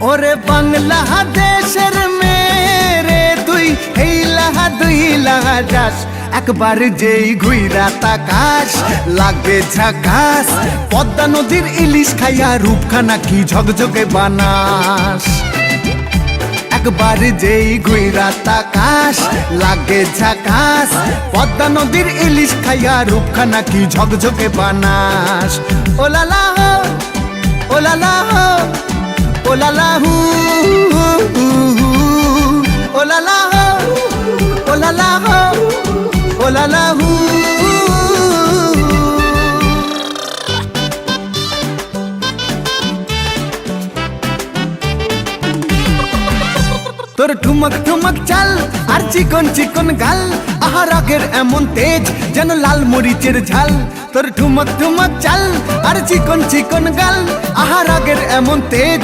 ওরে বাংলাদেশের মেরে তুই হেইলাহা দুইলাহা যাস একবার যেই ঘুইরা তাকাস লাগবে ঝাকাস পদ্মা নদীর ইলিশ খাইয়া রূপখানা কি ঝকঝকে বানাস একবার যেই ঘুইরা তাকাস লাগে ঝাকাস পদ্মা নদীর ইলিশ খাইয়া রূপখানা কি ঝকঝকে বানাস ওলালা হো ওলালা হো ওলালা হু ওলালা হো ওলালা হো ওলালা হু তোর ঠুমক ঠুমক চাল আর চিকন চিকন গাল আহার আগের এমন তেজ যেন লাল মরিচের ঝাল তোর ঠুমক ঠুমক চাল আর চিকন চিকন গাল আহার আগের এমন তেজ